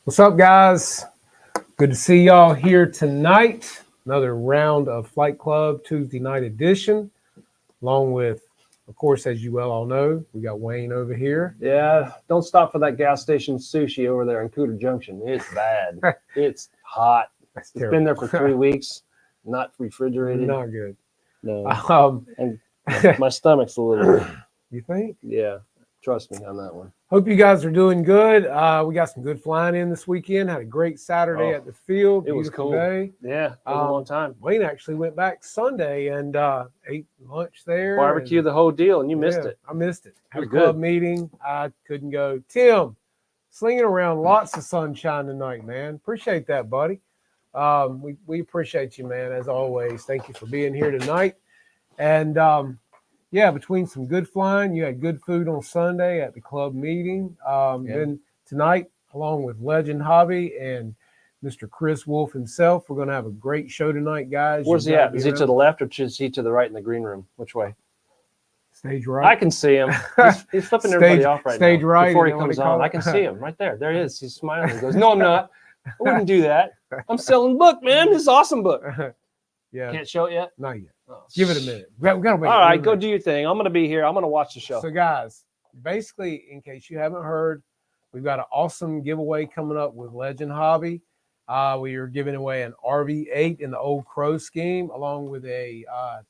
What's up, guys? Good to see y'all here tonight. Another round of Flight Club Tuesday night edition, along with, of course, as you well all know, we got Wayne over here. Yeah, don't stop for that gas station sushi over there in Cooter Junction. It's bad. It's hot. That's It's been there for 3 weeks, not refrigerated. Not good. No. And my stomach's a little, You think? yeah, trust me on that one. Hope you guys are doing good. We got some good flying in this weekend. Had a great Saturday at the field. It was Beautiful cool. day. Yeah, it was a long time. Wayne actually went back Sunday and ate lunch there. Barbecue the whole deal, and you missed it. I missed it. Had a was club good. meeting. I couldn't go. Tim, slinging around lots of sunshine tonight, man. Appreciate that, buddy. We appreciate you, man, as always. Thank you for being here tonight. And yeah, between some good flying, you had good food on Sunday at the club meeting. Then tonight, along with Legend Hobby and Mr. Chris Wolf himself, we're going to have a great show tonight, guys. Where's he at? Is he to the left or is he to the right in the green room? Which way? Stage right. I can see him. He's flipping everybody off right now. Stage right. Before he comes on. I can see him right there. There he is. He's smiling. He goes, "No, I'm not. I wouldn't do that. I'm selling book, man. This is awesome book." Yeah. Can't show it yet? Not yet. Oh, give it a minute. We gotta wait. All right, go do your thing. I'm going to be here. I'm going to watch the show. So, guys, basically, in case you haven't heard, we've got an awesome giveaway coming up with Legend Hobby. We are giving away an RV8 in the Old Crow scheme, along with a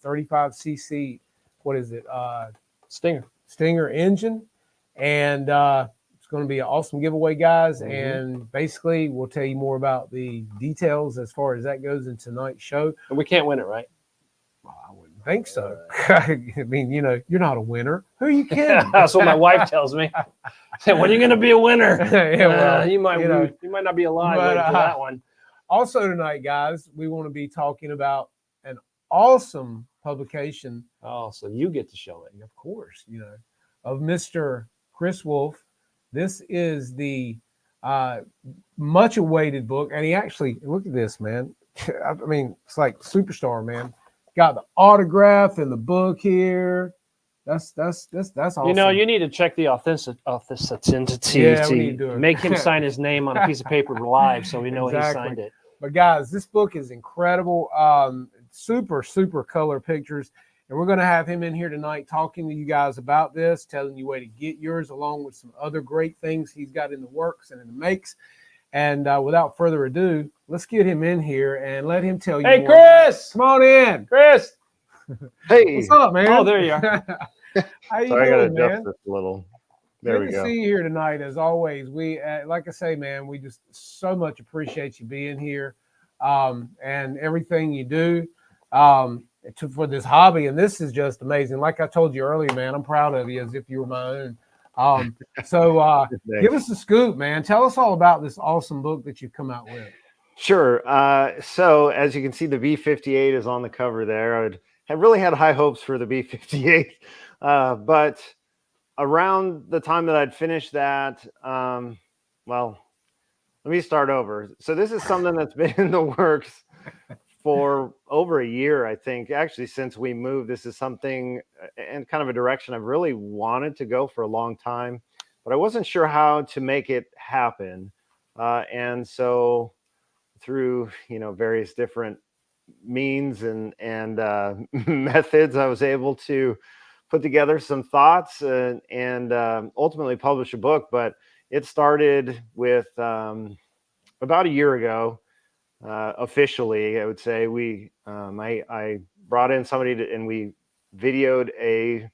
35cc, what is it? Stinger engine. And it's going to be an awesome giveaway, guys. Mm-hmm. And basically, we'll tell you more about the details as far as that goes in tonight's show. And we can't win it, right? Well, I wouldn't think so. I mean, you know, you're not a winner. Who are you kidding? That's what my wife tells me. When are you going to be a winner? Yeah, well, you might not be alive for that one. Also tonight, guys, we want to be talking about an awesome publication. Oh, so you get to show it. Of course, you know, of Mr. Chris Wolf. This is the much awaited book. And he actually, look at this, man. I mean, it's like superstar, man. Got the autograph in the book here. That's awesome. You know, you need to check the authenticity. Yeah, we need to do it. Make him sign his name on a piece of paper live so we know he signed it. But guys, this book is incredible. Super color pictures. And we're going to have him in here tonight talking to you guys about this, telling you where to get yours, along with some other great things he's got in the works and in the makes. And without further ado, let's get him in here and let him tell you. Hey, more. Chris! Come on in. Chris! Hey. What's up, man? Oh, there you are. How you Sorry, doing, I got to man? adjust this a little. There Good we to go. see you here tonight, as always. We, like I say, man, we just so much appreciate you being here and everything you do for this hobby. And this is just amazing. Like I told you earlier, man, I'm proud of you as if you were my own. So give us the scoop, man. Tell us all about this awesome book that you've come out with. Sure. So as you can see, the B-58 is on the cover there. I had really had high hopes for the B-58, but around the time that I'd finished that, well, let me start over. So this is something that's been in the works for over a year, I think. Actually, since we moved, this is something and kind of a direction I've really wanted to go for a long time, but I wasn't sure how to make it happen. And so through, various different means and methods, I was able to put together some thoughts and ultimately publish a book. But it started with about a year ago. Officially, I would say I brought in somebody and we videoed a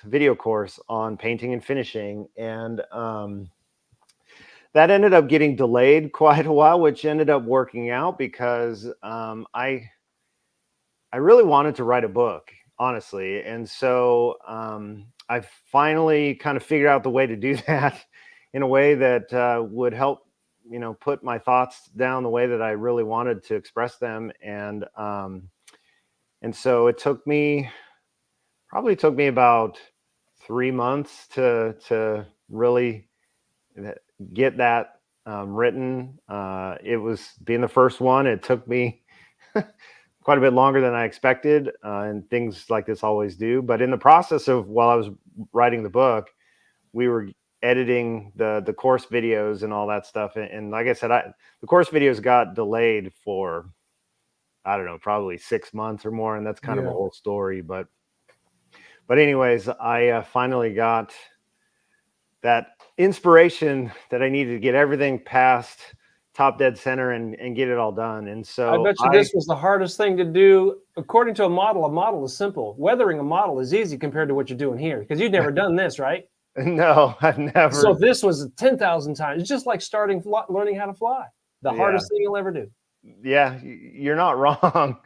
video course on painting and finishing, and that ended up getting delayed quite a while, which ended up working out because I really wanted to write a book, honestly, and so I finally kind of figured out the way to do that in a way that would help put my thoughts down the way that I really wanted to express them. And so it probably took me about 3 months to really get that written. It was being the first one. It took me quite a bit longer than I expected, and things like this always do. But in the process of while I was writing the book, we were editing the course videos and all that stuff. And like I said, the course videos got delayed for, I don't know, probably 6 months or more, and that's kind of a whole story. But anyways, I finally got that inspiration that I needed to get everything past top dead center and get it all done. And so I bet you this was the hardest thing to do. According to a model is simple. Weathering a model is easy compared to what you're doing here, because you've never done this, right? No, I've never. So this was 10,000 times. It's just like learning how to fly. The hardest thing you'll ever do. Yeah, you're not wrong.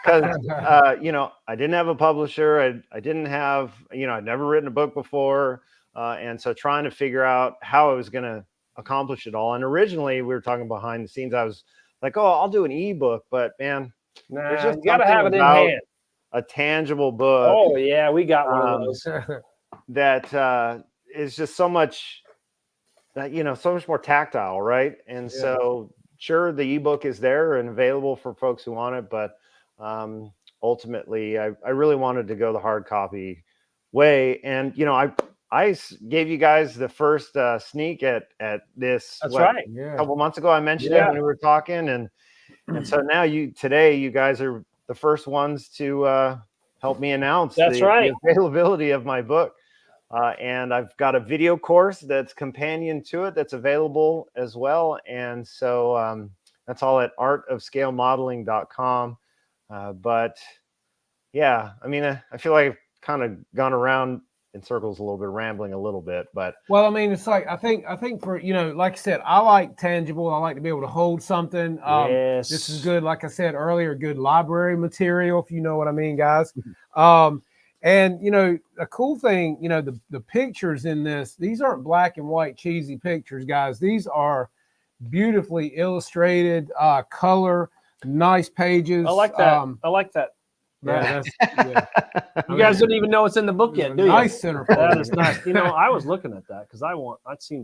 Because I didn't have a publisher. I didn't have, I'd never written a book before, and so trying to figure out how I was going to accomplish it all. And originally, we were talking behind the scenes. I was like, "Oh, I'll do an ebook," but man, there's just you gotta have it in hand. A tangible book. Oh yeah, we got one of those. That is just so much, so much more tactile, right? And so, sure, the ebook is there and available for folks who want it, but ultimately, I really wanted to go the hard copy way. And I gave you guys the first sneak at this. That's right. A couple months ago, I mentioned it when we were talking, and so now today you guys are the first ones to help me announce the availability of my book. And I've got a video course that's companion to it that's available as well. And so that's all at artofscalemodeling.com. But yeah, I mean, I feel like I've kind of gone around in circles a little bit, rambling a little bit, but well, I mean, it's like I think for like I said, I like tangible. I like to be able to hold something. Yes. This is good, like I said earlier, good library material, if you know what I mean, guys. And a cool thing, the pictures in this, these aren't black and white cheesy pictures, guys. These are beautifully illustrated, color, nice pages. I like that. I like that. Yeah, you guys don't even know it's in the book yet, do you? Nice center. That is nice. I was looking at that because I want to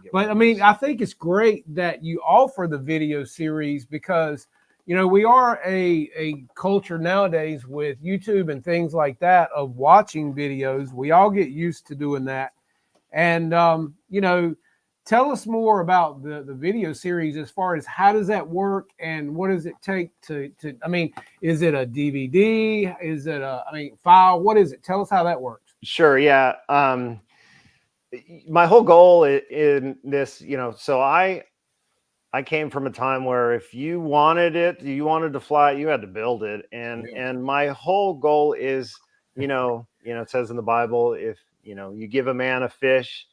get. But I mean, I think it's great that you offer the video series because we are a culture nowadays with YouTube and things like that of watching videos. We all get used to doing that, and tell us more about the video series as far as how does that work and what does it take to I mean, is it a DVD? Is it file? What is it? Tell us how that works. Sure. Yeah. My whole goal in this, so I came from a time where if you wanted to fly, you had to build it. And my whole goal is, it says in the Bible, if, you give a man a fish,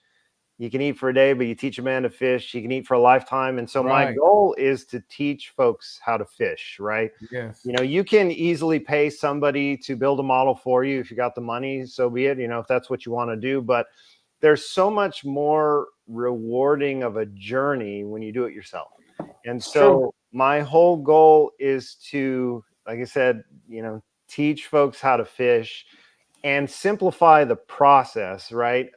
you can eat for a day, but you teach a man to fish, you can eat for a lifetime. And so my goal is to teach folks how to fish, right? Yes. You can easily pay somebody to build a model for you if you got the money, so be it, if that's what you want to do. But there's so much more rewarding of a journey when you do it yourself. And so my whole goal is to, like I said, teach folks how to fish and simplify the process, right?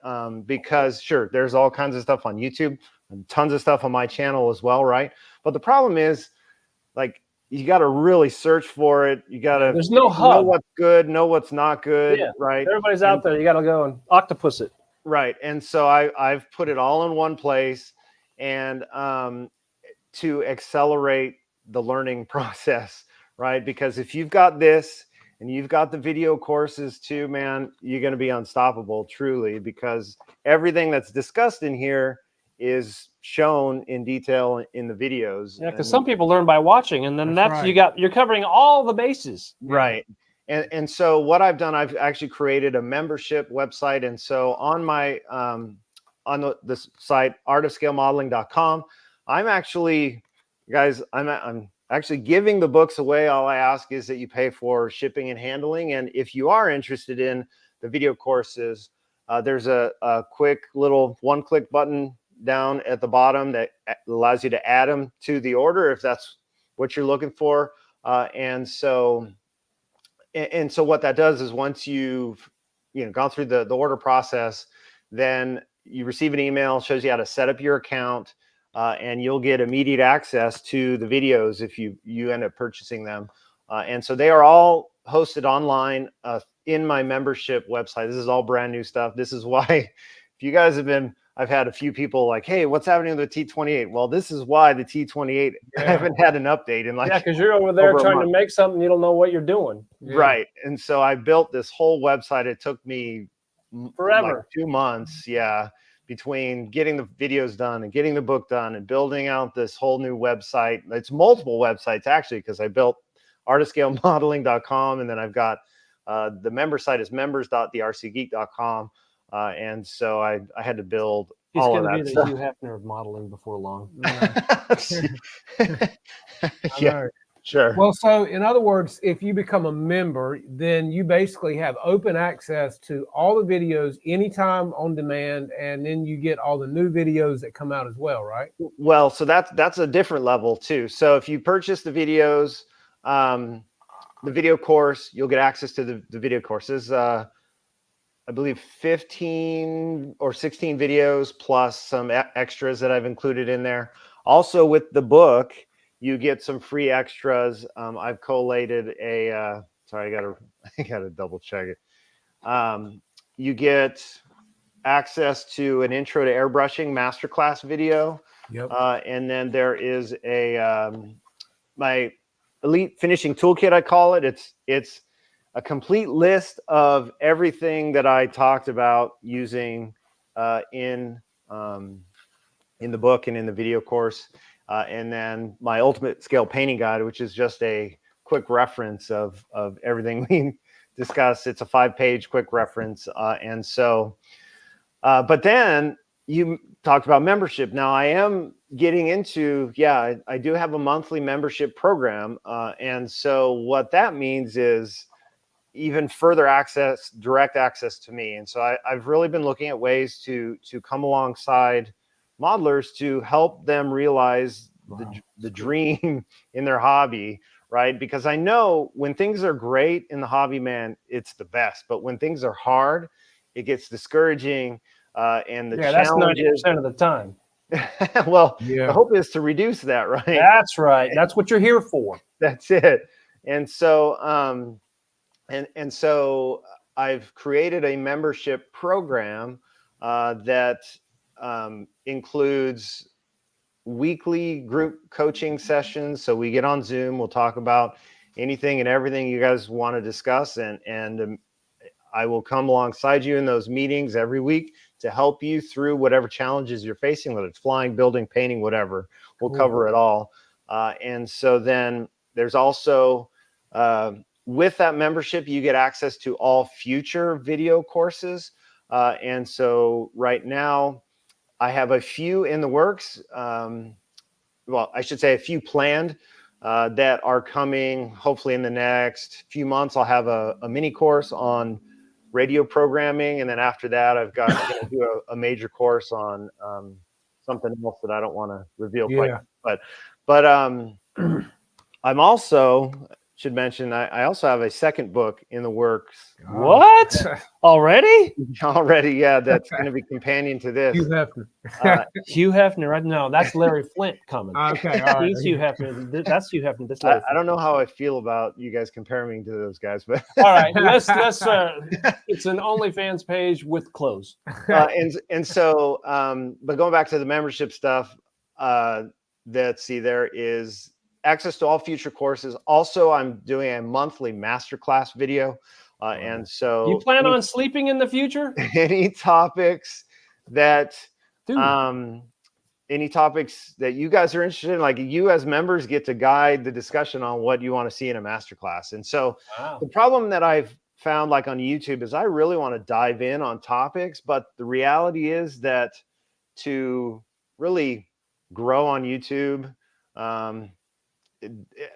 Because sure, there's all kinds of stuff on YouTube and tons of stuff on my channel as well, right? But the problem is, like, you got to really search for it. You got to know what's good, know what's not good, right? Everybody's out there. You got to go and octopus it. Right. And so I've put it all in one place, and to accelerate the learning process, right? Because if you've got this, and you've got the video courses too, man, you're going to be unstoppable, truly, because everything that's discussed in here is shown in detail in the videos. Yeah, because some people learn by watching, and then you're covering all the bases. Right. And so what I've done, I've actually created a membership website. And so on my on the site, artofscalemodeling.com, I'm actually, guys, I'm actually giving the books away. All I ask is that you pay for shipping and handling. And if you are interested in the video courses, there's a quick little one-click button down at the bottom that allows you to add them to the order if that's what you're looking for. And so what that does is once you've gone through the order process, then you receive an email, shows you how to set up your account. And you'll get immediate access to the videos if you end up purchasing them. And so they are all hosted online in my membership website. This is all brand new stuff. This is why if you guys have been, I've had a few people like, hey, what's happening with the T28? Well, this is why the T28 haven't had an update in like, yeah, because you're over there over a trying to month. make something, you don't know what you're doing. Yeah. Right. And so I built this whole website. It took me Forever. like 2 months. Yeah. Between getting the videos done and getting the book done and building out this whole new website. It's multiple websites actually, because I built artistscalemodeling.com, and then I've got the member site is members.thercgeek.com. And so I had to build He's all of going to that be the stuff. Hugh Hefner of modeling before long. Yeah, sure. Well, so in other words, if you become a member, then you basically have open access to all the videos anytime on demand, and then you get all the new videos that come out as well, right? Well, so that's a different level too. So if you purchase the videos, the video course, you'll get access to the video courses. I believe 15 or 16 videos plus some extras that I've included in there. Also with the book, you get some free extras. I've collated a, sorry, I gotta double check it. You get access to an intro to airbrushing masterclass video. Yep. And then there is a, my elite finishing toolkit, I call it. It's a complete list of everything that I talked about using in the book and in the video course. And then my ultimate scale painting guide, which is just a quick reference of everything we discussed. It's a 5-page quick reference. And so, but then you talked about membership. Now I am getting into, yeah, I do have a monthly membership program. And so what that means is even further access, direct access to me. And so I've really been looking at ways to come alongside modelers to help them realize the dream in their hobby, right? Because I know when things are great in the hobby, man, it's the best. But when things are hard, it gets discouraging. And the challenges, that's 90% of the time. well, Yeah. the hope is to reduce that, right? That's right. That's what you're here for. That's it. And so, and so I've created a membership program that includes weekly group coaching sessions. So we get on Zoom, we'll talk about anything and everything you guys want to discuss, and I will come alongside you in those meetings every week to help you through whatever challenges you're facing, whether it's flying, building, painting, whatever. We'll cover it all. And so then there's also, with that membership, you get access to all future video courses. And so right now, I have a few in the works. Well, I should say a few planned that are coming hopefully in the next few months. I'll have a mini course on radio programming, and then after that I've got to do a major course on something else that I don't want to reveal quite yet. But I'm also should mention I also have a second book in the works. What? Already? Already, yeah, that's going to be companion to this. Hugh Hefner. Hugh Hefner. No, that's Larry Flint coming. Okay, all right. He's Hugh Hefner. That's Hugh Hefner. This I don't know how I feel about you guys comparing me to those guys, but all right, let's it's an OnlyFans page with clothes. and so but going back to the membership stuff, let's see, there is access to all future courses. Also, I'm doing a monthly masterclass video. And so you plan on sleeping in the future? Any topics that Dude. Any topics that you guys are interested in, like you as members get to guide the discussion on what you want to see in a masterclass. And so the problem that I've found, like on YouTube, is I really want to dive in on topics, but the reality is that to really grow on YouTube,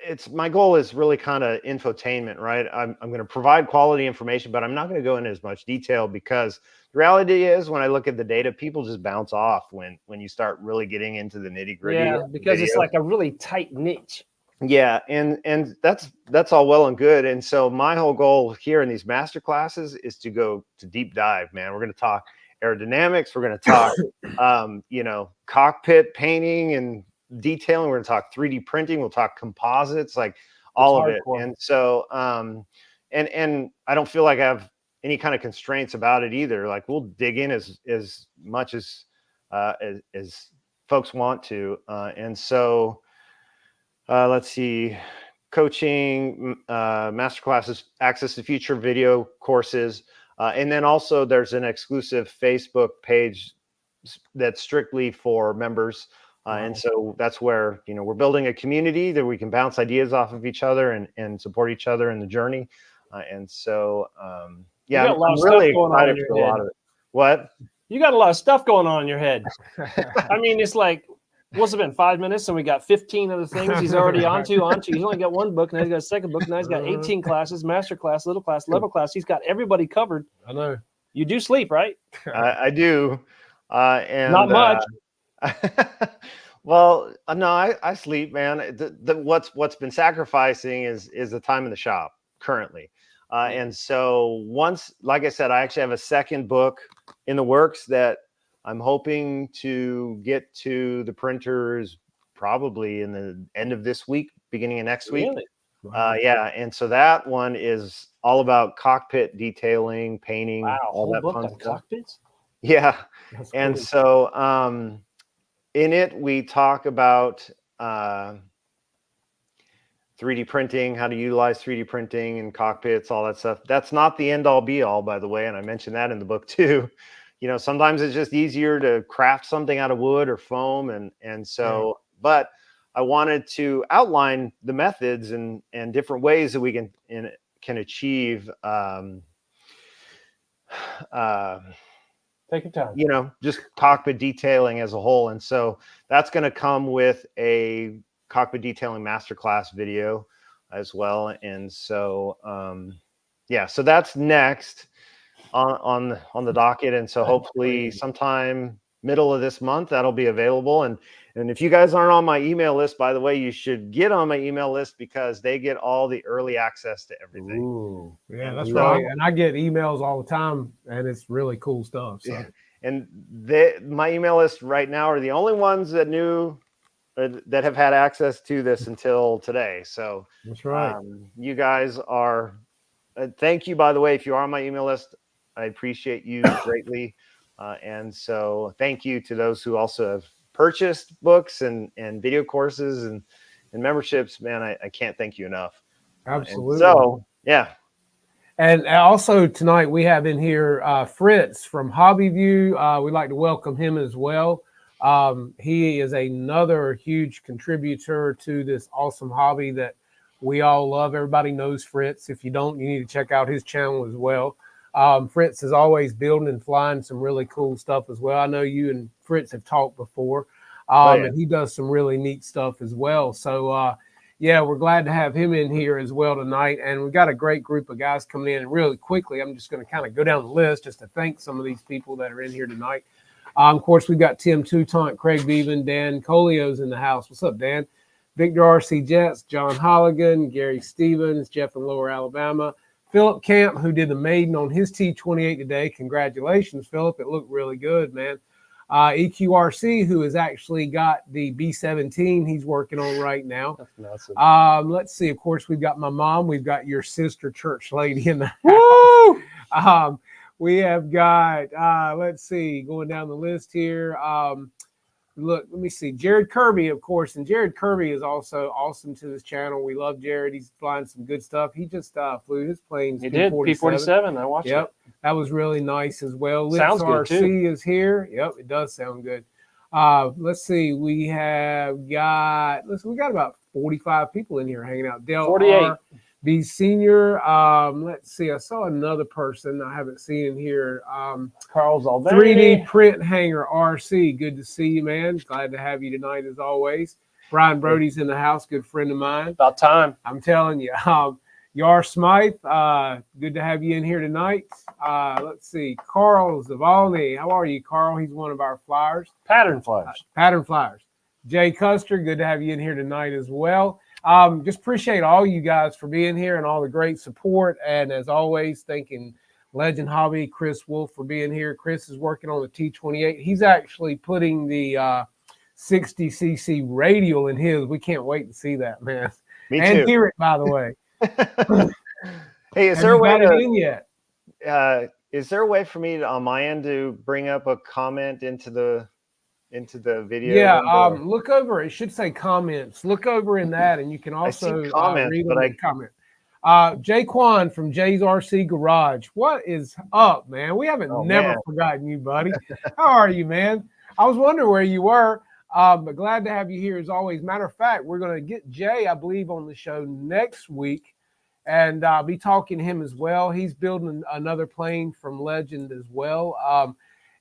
it's my goal is really kind of infotainment, right? I'm going to provide quality information, but I'm not going to go into as much detail, because the reality is when I look at the data, people just bounce off when you start really getting into the nitty gritty. Yeah, because it's like a really tight niche. Yeah, and that's all well and good. And so my whole goal here in these master classes is to go to deep dive, man. We're going to talk aerodynamics. We're going to talk, cockpit painting and detailing. We're going to talk 3D printing. We'll talk composites, like all of it. And so, and I don't feel like I have any kind of constraints about it either. Like we'll dig in as much as folks want to. And so let's see, coaching, masterclasses, access to future video courses. And then also there's an exclusive Facebook page that's strictly for members. And so that's where, you know, we're building a community that we can bounce ideas off of each other and support each other in the journey. And so, yeah, You got a lot I'm of really stuff going on in excited your for a lot head. of it. What? You got a lot of stuff going on in your head. I mean, it's like, what's it been, 5 minutes, and we got 15 other things he's already onto. He's only got one book, now he's got a second book, now he's got 18 classes, master class, little class, level class. He's got everybody covered. I know. You do sleep, right? I do. And not much. Well, no, I sleep, man. What's been sacrificing is the time in the shop currently. And so once, like I said, I actually have a second book in the works that I'm hoping to get to the printers probably in the end of this week, beginning of next week. Really? Yeah. And so that one is all about cockpit detailing, painting, all that fun stuff. Cockpits? Yeah. That's And cool. so in it, we talk about 3D printing, how to utilize 3D printing in cockpits, all that stuff. That's not the end all be all, by the way. And I mentioned that in the book too. You know, sometimes it's just easier to craft something out of wood or foam. And so, but I wanted to outline the methods and different ways that we can achieve, Take your time. you know, just cockpit detailing as a whole. And so that's going to come with a cockpit detailing masterclass video as well. And so, yeah, so that's next on the docket. And so hopefully sometime middle of this month, that'll be available. And if you guys aren't on my email list, by the way, you should get on my email list because they get all the early access to everything. Ooh, yeah, that's So- right. And I get emails all the time, and it's really cool stuff. So. Yeah. And my email list right now are the only ones that that have had access to this until today. So That's right. you guys are, thank you, by the way, if you are on my email list, I appreciate you greatly. And so thank you to those who also have purchased books and video courses and memberships. Man, I can't thank you enough. Absolutely. So, yeah. And also tonight we have in here Fritz from Hobby View. We'd like to welcome him as well. He is another huge contributor to this awesome hobby that we all love. Everybody knows Fritz. If you don't, you need to check out his channel as well. Fritz is always building and flying some really cool stuff as well. I know you and Fritz have talked before, and he does some really neat stuff as well. So, yeah, we're glad to have him in here as well tonight. And we've got a great group of guys coming in. And really quickly, I'm just going to kind of go down the list just to thank some of these people that are in here tonight. Of course, we've got Tim Toutant, Craig Beaven, Dan Colio's in the house. What's up, Dan? Victor R.C. Jets, John Holligan, Gary Stevens, Jeff in Lower Alabama, Philip Camp, who did the maiden on his T28 today. Congratulations, Philip. It looked really good, man. EQRC, who has actually got the B-17 he's working on right now. That's awesome. Let's see. Of course, we've got my mom. We've got your sister church lady in the house. We have got, let's see, going down the list here. Look, let me see. Jared Kirby, of course. And Jared Kirby is also awesome to this channel. We love Jared. He's flying some good stuff. He just flew his planes. He did. P-47. I watched it. That was really nice as well. Sounds good, RC too. is here. Yep, it does sound good. Let's see. We have got, we got about 45 people in here hanging out. Dale 48. B Senior. Let's see. I saw another person I haven't seen in here. Carl's all there. 3D Print Hanger RC. Good to see you, man. Glad to have you tonight as always. Brian Brody's in the house. Good friend of mine. About time. I'm telling you. Yar Smythe, good to have you in here tonight. Let's see. Carl Zavalny. How are you, Carl? He's one of our flyers. Pattern flyers. Pattern flyers. Jay Custer, good to have you in here tonight as well. Just appreciate all you guys for being here and all the great support. And as always, thanking Legend Hobby, Chris Wolf, for being here. Chris is working on the T28. He's actually putting the 60cc radial in his. We can't wait to see that, man. Me and too. hear it, by the way. Hey, is there a way to? In yet? is there a way for me on my end to bring up a comment into the video? Yeah, window? look over. It should say comments. Look over in that, and you can I see also comments, read but them and comment. Jaquan from Jay's RC Garage. What is up, man? We haven't never man. forgotten you, buddy. How are you, man? I was wondering where you were, but glad to have you here as always. Matter of fact, we're going to get Jay, I believe, on the show next week, and be talking to him as well. He's building another plane from Legend as well.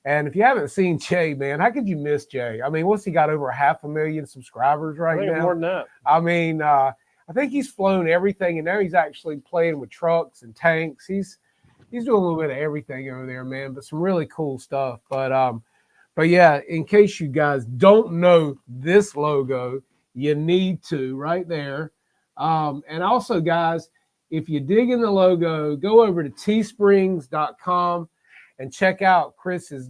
And if you haven't seen Jay, man, how could you miss Jay? I mean, what's he got, over 500,000 subscribers right now? More than that. I mean, I think he's flown everything, and now he's actually playing with trucks and tanks. He's doing a little bit of everything over there, man. But some really cool stuff. But yeah, in case you guys don't know this logo, you need to right there. And also, guys, if you dig in the logo, go over to teesprings.com. and check out Chris's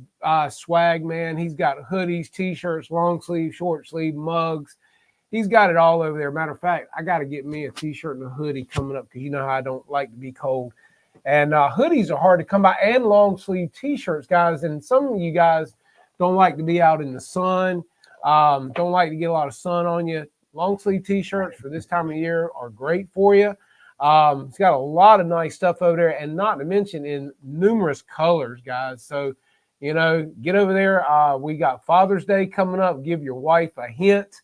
swag, man. He's got hoodies, T-shirts, long sleeve, short sleeve, mugs. He's got it all over there. Matter of fact, I got to get me a T-shirt and a hoodie coming up because you know how I don't like to be cold. And hoodies are hard to come by, and long sleeve T-shirts, guys. And some of you guys don't like to be out in the sun, don't like to get a lot of sun on you. Long sleeve T-shirts for this time of year are great for you. It's got a lot of nice stuff over there, and not to mention in numerous colors, guys. So, you know, get over there. We got Father's Day coming up. Give your wife a hint.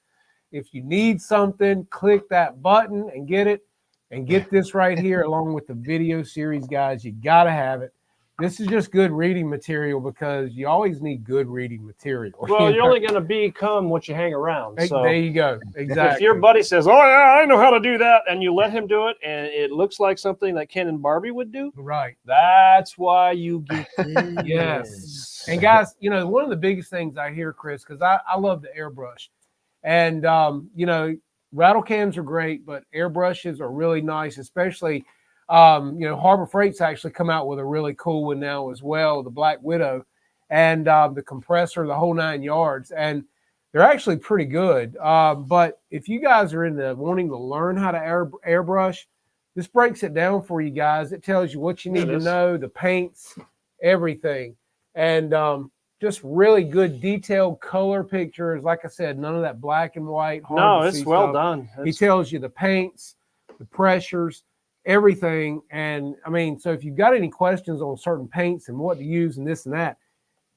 If you need something, click that button and get it. And get this right here along with the video series, guys. You got to have it. This is just good reading material because you always need good reading material. Well, you're only going to become what you hang around. So there you go. Exactly. If your buddy says, "Oh yeah, I know how to do that," and you let him do it, and it looks like something that Ken and Barbie would do, right? That's why you get yes. And guys, you know, one of the biggest things I hear, Chris, because I love the airbrush, and you know, rattle cans are great, but airbrushes are really nice, especially. You know, Harbor Freight's actually come out with a really cool one now as well, the Black Widow, and the compressor, the whole 9 yards, and they're actually pretty good. But if you guys are into wanting to learn how to airbrush, this breaks it down for you guys. It tells you what you need to know, the paints, everything, and just really good detailed color pictures. Like I said, none of that black and white. No, it's well done. He tells you the paints, the pressures, everything. And I mean, so if you've got any questions on certain paints and what to use and this and that,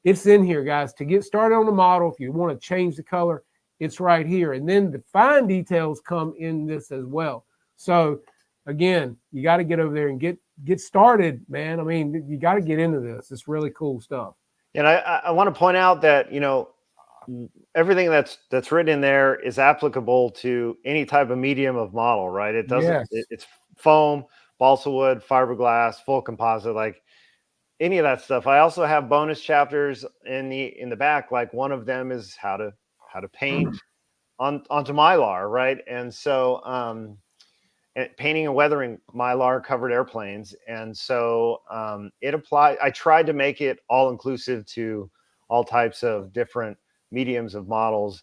it's in here, guys. To get started on the model, if you want to change the color, it's right here. And then the fine details come in this as well. So again, you got to get over there and get started, man. I mean, you got to get into this. It's really cool stuff. And I want to point out that, you know, everything that's written in there is applicable to any type of medium of model, right? It doesn't, it's foam, balsa wood, fiberglass, full composite, like any of that stuff. I also have bonus chapters in the back. Like one of them is how to paint onto Mylar, right? And so painting and weathering Mylar covered airplanes. And so it applied. I tried to make it all inclusive to all types of different mediums of models.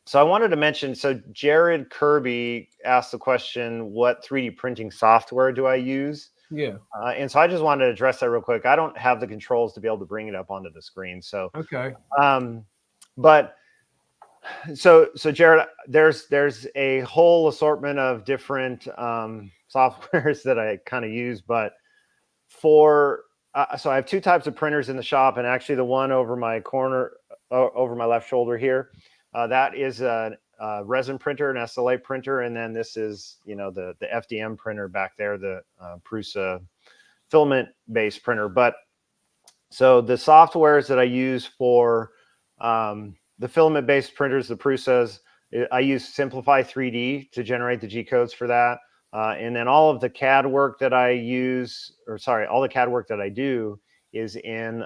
So I wanted to mention, so Jared Kirby asked the question, what 3D printing software do I use? Yeah. And so I just wanted to address that real quick. I don't have the controls to be able to bring it up onto the screen. So, okay. But so Jared, there's a whole assortment of different softwares that I kind of use, but for, so I have two types of printers in the shop, and actually the one over my corner, over my left shoulder here, that is a resin printer, an SLA printer, and then this is, you know, the FDM printer back there, the Prusa filament-based printer. But so the softwares that I use for the filament-based printers, the Prusas, I use Simplify 3D to generate the G codes for that, and then all of the CAD work that I use, or sorry, all the CAD work that I do is in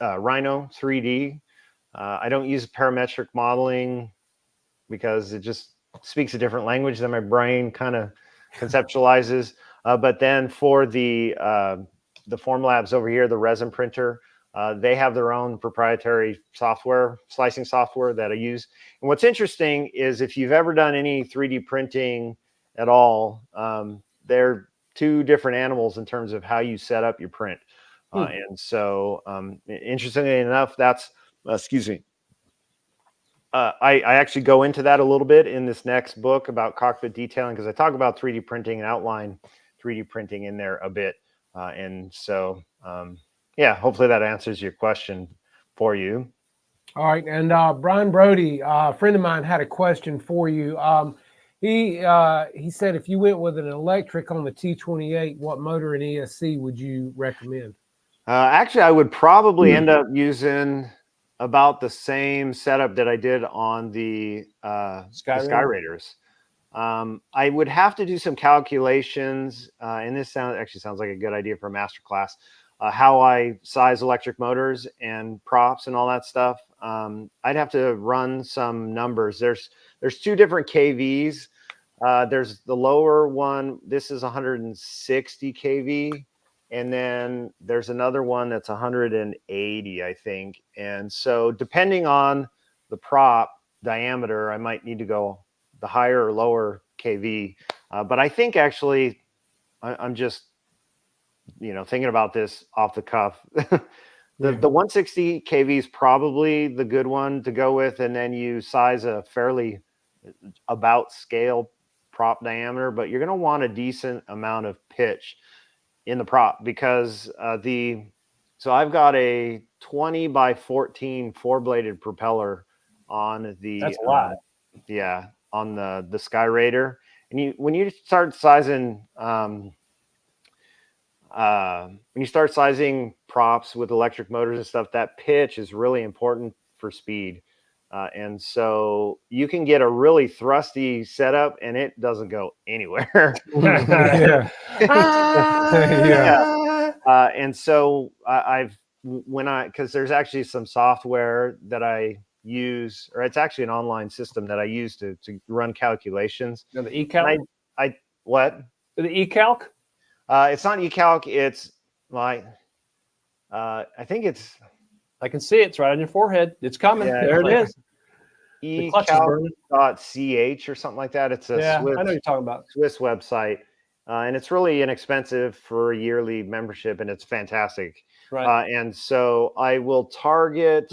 Rhino 3D. I don't use parametric modeling because it just speaks a different language than my brain kind of conceptualizes. But then for the Formlabs over here, the resin printer, they have their own proprietary software, slicing software that I use. And what's interesting is if you've ever done any 3D printing at all, two different animals in terms of how you set up your print. And so, interestingly enough, that's excuse me. I actually go into that a little bit in this next book about cockpit detailing, because I talk about 3D printing and outline 3D printing in there a bit. And so, yeah, hopefully that answers your question for you. All right. And Brian Brody, a friend of mine, had a question for you. He said, if you went with an electric on the T28, what motor and ESC would you recommend? Actually, I would probably end up using about the same setup that I did on the Sky Raiders. I would have to do some calculations, and this actually sounds like a good idea for a master class, how I size electric motors and props and all that stuff. I'd have to run some numbers. There's two different KVs. There's the lower one. This is 160 kV. And then there's another one that's 180, I think. And so depending on the prop diameter, I might need to go the higher or lower KV. But I think actually I'm just, thinking about this off the cuff. The 160 kV is probably the good one to go with. And then you size a fairly about scale prop diameter, but you're going to want a decent amount of pitch in the prop, because so I've got a 20 by 14 four-bladed propeller on the that's a lot. On the Sky Raider. And when you start sizing props with electric motors and stuff, that pitch is really important for speed. And so you can get a really thrusty setup and it doesn't go anywhere. And so because there's actually some software that I use, or it's actually an online system that I use to run calculations. The eCalc? What? The eCalc? It's not eCalc. It's I think it's. I can see it. It's right on your forehead. It's coming. Yeah, there it is. eCalc.ch or something like that. It's a Swiss, I know what you're talking about. Swiss website. And it's really inexpensive for a yearly membership, and it's fantastic. Right. And so I will target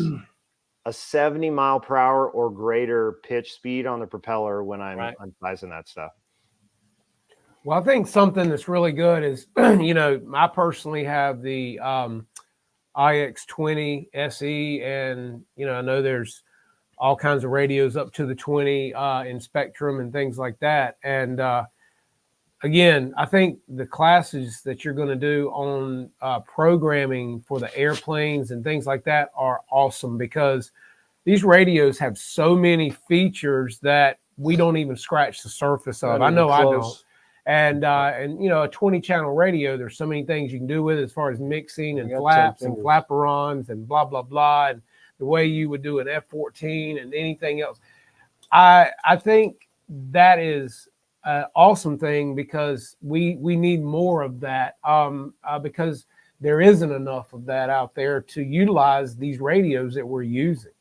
a 70 mile per hour or greater pitch speed on the propeller when I'm sizing that stuff. Well, I think something that's really good is, I personally have the IX20 SE, and, I know there's all kinds of radios up to the 20 in Spectrum and things like that. And, again, I think the classes that you're going to do on programming for the airplanes and things like that are awesome, because these radios have so many features that we don't even scratch the surface of. I know I don't. And a 20 channel radio, there's so many things you can do with it as far as mixing and flaps and flapperons and blah, blah, blah. And the way you would do an F-14 and anything else. I think that is an awesome thing, because we need more of that, because there isn't enough of that out there to utilize these radios that we're using.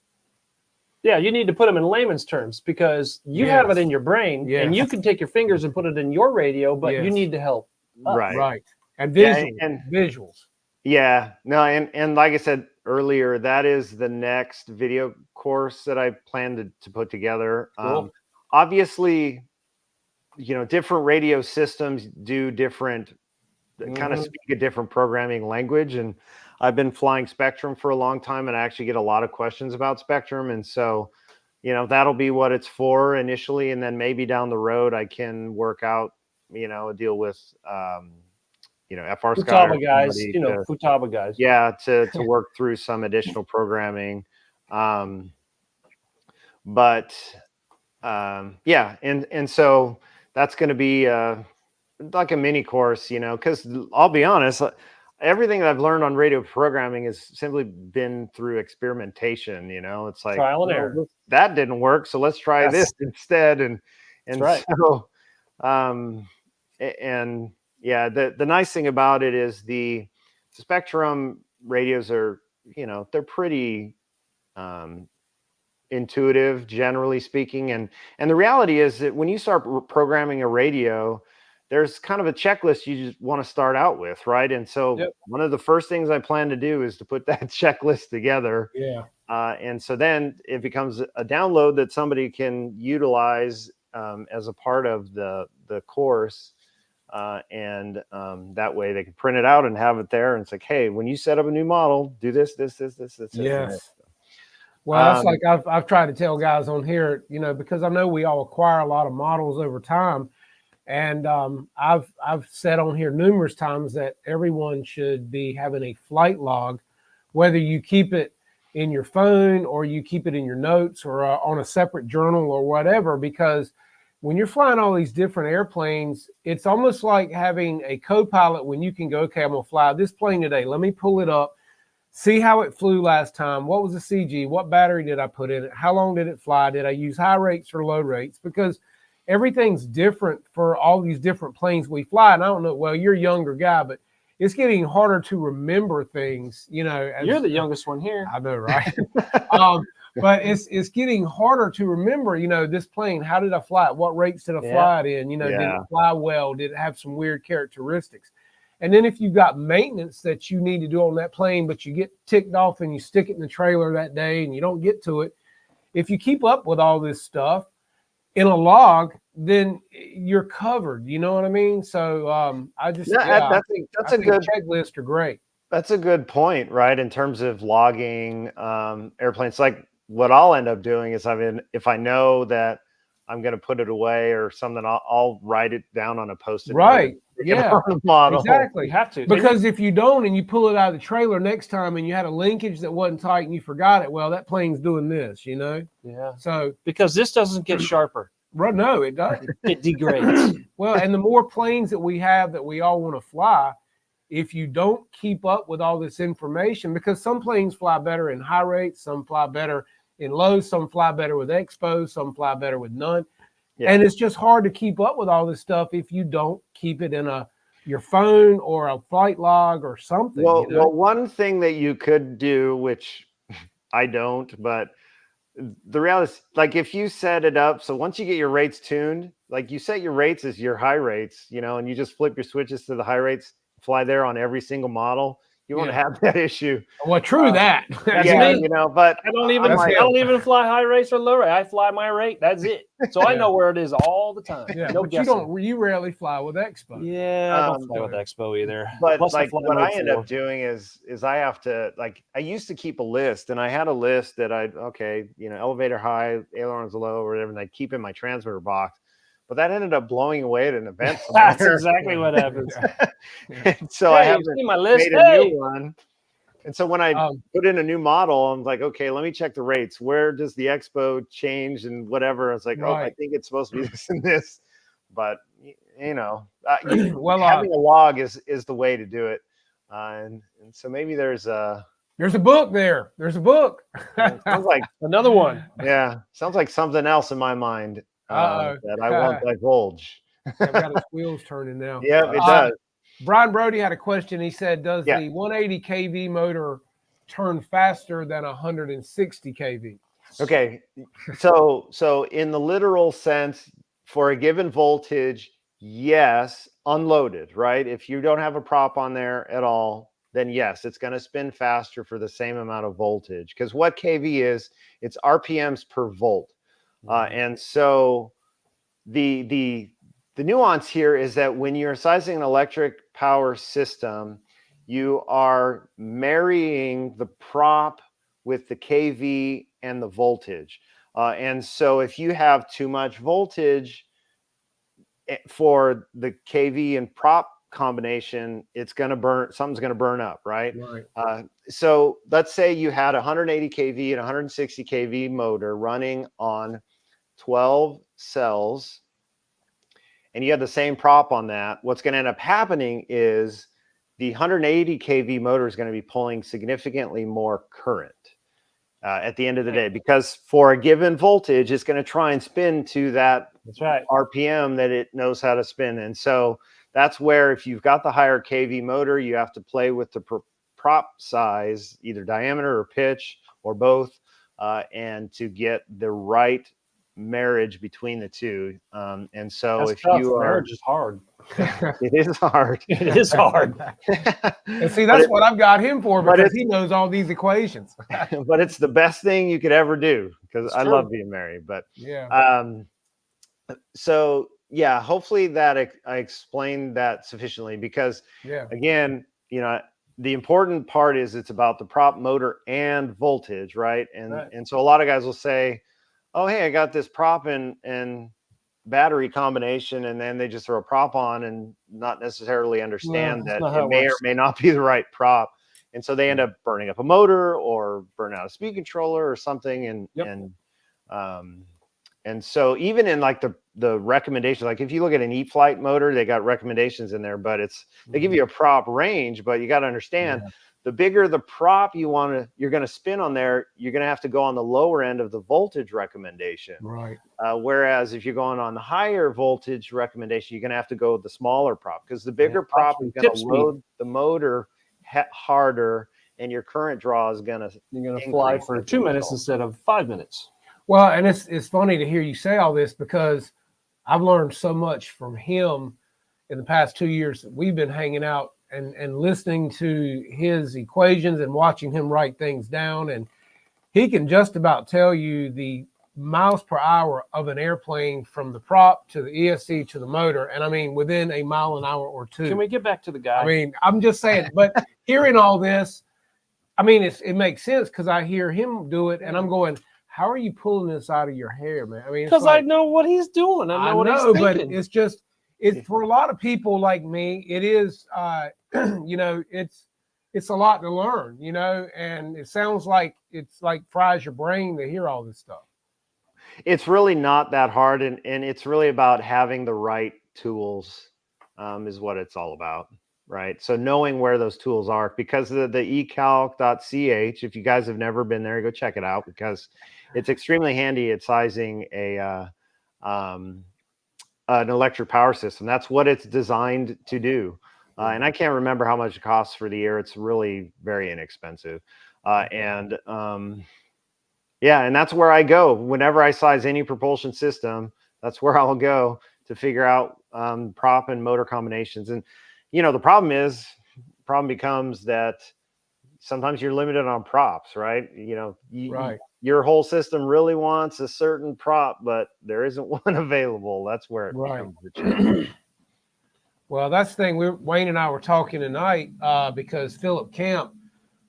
Yeah, you need to put them in layman's terms, because you have it in your brain, and you can take your fingers and put it in your radio, but you need to help. Right. And visuals. Yeah. No, and like I said earlier, that is the next video course that I plan to put together. Cool. Obviously, different radio systems do different, kind of speak a different programming language. And I've been flying Spectrum for a long time, and I actually get a lot of questions about Spectrum. And so, that'll be what it's for initially. And then maybe down the road, I can work out, a deal with, FR Sky Futaba guys, Futaba guys. Yeah, to work through some additional programming. And so that's going to be like a mini course, because I'll be honest, everything that I've learned on radio programming has simply been through experimentation. It's like trial and error. That didn't work, so let's try this instead. And so, the nice thing about it is the Spectrum radios are, they're pretty intuitive, generally speaking. And the reality is that when you start programming a radio, there's kind of a checklist you just want to start out with, right? And so Yep. one of the first things I plan to do is to put that checklist together. Yeah. And so then it becomes a download that somebody can utilize as a part of the course. And that way they can print it out and have it there. And it's like, hey, when you set up a new model, do this. Yes. Well, that's like Um, I've tried to tell guys on here, you know, because I know we all acquire a lot of models over time. And I've said on here numerous times that everyone should be having a flight log, whether you keep it in your phone or you keep it in your notes or on a separate journal or whatever, because when you're flying all these different airplanes, it's almost like having a co-pilot when you can go, okay, I'm gonna fly this plane today. Let me pull it up, see how it flew last time. What was the CG? What battery did I put in it? How long did it fly? Did I use high rates or low rates? Because everything's different for all these different planes we fly. And I don't know, well, you're a younger guy, but it's getting harder to remember things, you know. You're the youngest one here. I know, right? But it's getting harder to remember, you know, this plane, how did I fly it? What rates did I fly it in? You know, did it fly well? Did it have some weird characteristics? And then if you've got maintenance that you need to do on that plane, but you get ticked off and you stick it in the trailer that day and you don't get to it, if you keep up with all this stuff in a log, then you're covered. You know what I mean? So I just that's a good checklist are great. That's a good point, right? In terms of logging airplanes, like what I'll end up doing is, if I know that I'm going to put it away or something, I'll write it down on a post-it note. Right. Yeah. On the model. Exactly. You have to. Because if you don't and you pull it out of the trailer next time and you had a linkage that wasn't tight and you forgot it, well, that plane's doing this, you know? Yeah. So because this doesn't get sharper. No, it doesn't. It degrades. Well, and the more planes that we have that we all want to fly, if you don't keep up with all this information, because some planes fly better in high rates, some fly better in low, some fly better with expos, some fly better with none. Yeah. And it's just hard to keep up with all this stuff if you don't keep it in your phone or a flight log or something. Well, you know? well, one thing that you could do, which I don't, but the reality is, like, if you set it up, so once you get your rates tuned, like you set your rates as your high rates, you know, and you just flip your switches to the high rates, fly there on every single model, you won't have that issue. Well, true that. Yeah, you know, but I don't even fly high rates or low rate. I fly my rate. That's it. So I know where it is all the time. Yeah, no but guessing. you rarely fly with Expo. Yeah, I don't fly with Expo either. But plus, like, what I end up doing is I have to, like, I used to keep a list, and I had a list that elevator high, ailerons low, or whatever, and I'd keep in my transmitter box. But that ended up blowing away at an event. That's exactly what happens. And so I haven't my list. made a new one. And so when I put in a new model, I'm like, okay, let me check the rates. Where does the Expo change and whatever? It's like, I think it's supposed to be this and this. But, you know, having a log is the way to do it. And so maybe there's a book there. There's a book. Sounds like another one. Yeah. Sounds like something else in my mind that I won't divulge. I've got his wheels turning now. Yeah, it does. Brian Brody had a question. He said, does the 180 kV motor turn faster than 160 kV? Okay. So in the literal sense, for a given voltage, yes, unloaded, right? If you don't have a prop on there at all, then yes, it's going to spin faster for the same amount of voltage. Because what kV is, it's RPMs per volt. And so the nuance here is that when you're sizing an electric power system, you are marrying the prop with the kV and the voltage. And so if you have too much voltage for the kV and prop combination, it's going to burn, something's going to burn up, right? So let's say you had 180 kV and 160 kV motor running on 12 cells, and you have the same prop on that. What's going to end up happening is the 180 kV motor is going to be pulling significantly more current at the end of the day, because for a given voltage, it's going to try and spin to that RPM that it knows how to spin. And so that's where, if you've got the higher kV motor, you have to play with the prop size, either diameter or pitch or both, and to get the right marriage between the two. And so That's if tough. you are, Marriage is hard. it is hard. It is hard. And see, that's what I've got him for, but because it's- he knows all these equations. but it's the best thing you could ever do, because It's I true. love being married. But Yeah. so yeah, hopefully that I explained that sufficiently, because Yeah. again, the important part is it's about the prop, motor, and voltage, right? And so a lot of guys will say, oh, hey, I got this prop and battery combination, and then they just throw a prop on and not necessarily understand that it may or may not be the right prop. And so they end up burning up a motor or burn out a speed controller or something. And so even in like the recommendations, like if you look at an E-Flight motor, they got recommendations in there, but they give you a prop range, but you got to understand the bigger the prop you're going to spin on there, you're going to have to go on the lower end of the voltage recommendation. Right. Whereas if you're going on the higher voltage recommendation, you're going to have to go with the smaller prop, because the bigger prop is going to load the motor harder, and your current draw is going to fly for 2 minutes instead of 5 minutes. Well, and it's funny to hear you say all this, because I've learned so much from him in the past 2 years that we've been hanging out and listening to his equations and watching him write things down. And he can just about tell you the miles per hour of an airplane from the prop to the ESC to the motor. And I mean, within a mile an hour or two. Can we get back to the guy? I mean, I'm just saying, but hearing all this, I mean, it makes sense, because I hear him do it and I'm going, how are you pulling this out of your hair, man? I mean, because I know what he's doing. I know what he's thinking. But it's just, for a lot of people like me, it is, it's a lot to learn, and it sounds like it's like fries your brain to hear all this stuff. It's really not that hard, and it's really about having the right tools, is what it's all about, right? So knowing where those tools are, because the ecalc.ch, if you guys have never been there, go check it out, because it's extremely handy at sizing an electric power system. That's what it's designed to do. And I can't remember how much it costs for the year. It's really very inexpensive. And that's where I go. Whenever I size any propulsion system, that's where I'll go to figure out prop and motor combinations. And, the problem becomes that sometimes you're limited on props, right? Your whole system really wants a certain prop, but there isn't one available. That's where it becomes the challenge. Well, that's the thing. Wayne and I were talking tonight, because Philip Camp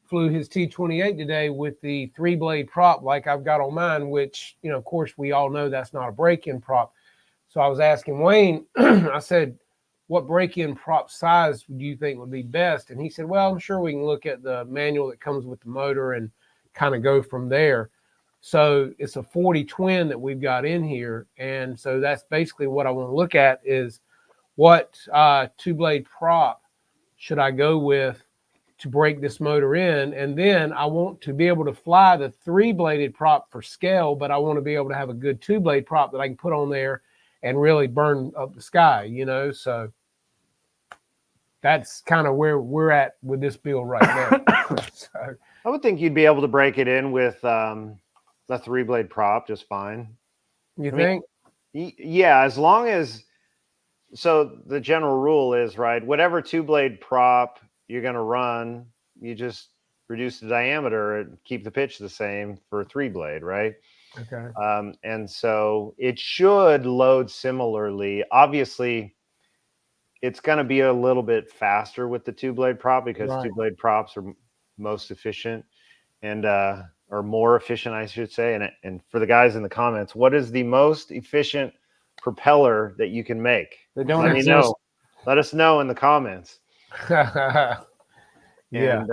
flew his T-28 today with the 3-blade prop like I've got on mine, which, of course, we all know that's not a break-in prop. So I was asking Wayne, I said, what break-in prop size do you think would be best? And he said, well, I'm sure we can look at the manual that comes with the motor and kind of go from there. So it's a 40 twin that we've got in here. And so that's basically what I want to look at, is what 2-blade prop should I go with to break this motor in? And then I want to be able to fly the 3-bladed prop for scale, but I want to be able to have a good 2-blade prop that I can put on there and really burn up the sky, So that's kind of where we're at with this build right now. So I would think you'd be able to break it in with the 3-blade prop just fine. You think? Yeah, as long as, so the general rule is, right, whatever 2-blade prop you're going to run, you just reduce the diameter and keep the pitch the same for 3-blade, right? Okay. And so it should load similarly. Obviously, it's going to be a little bit faster with the 2-blade prop, because 2-blade props are most efficient and or more efficient, I should say. And for the guys in the comments, what is the most efficient propeller that you can make? They don't Let me know. Let us know in the comments. Yeah. And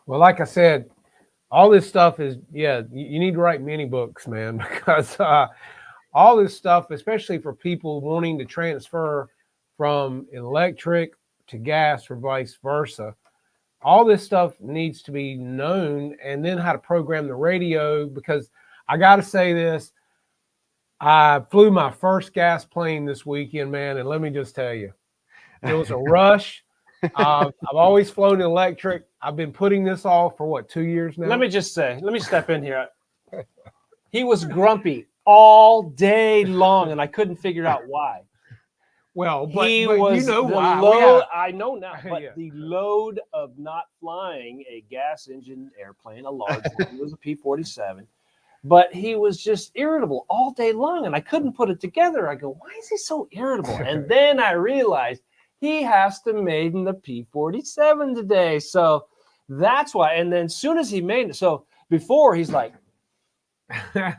Well, like I said, all this stuff is, you need to write mini books, man, because all this stuff, especially for people wanting to transfer from electric to gas or vice versa, all this stuff needs to be known, and then how to program the radio. Because I got to say this, I flew my first gas plane this weekend, man, and let me just tell you, it was a rush. I've always flown electric. I've been putting this off for what, 2 years now? Let me just say, let me step in here. He was grumpy all day long, and I couldn't figure out why. Well, but He you was know the why. load. I know now, but Yeah. the load of not flying a gas engine airplane, a large one, it was a P-47. But he was just irritable all day long, and I couldn't put it together. I go, why is he so irritable? And then I realized he has to maiden the P-47 today. So that's why. And then as soon as he made it, so before he's like, you know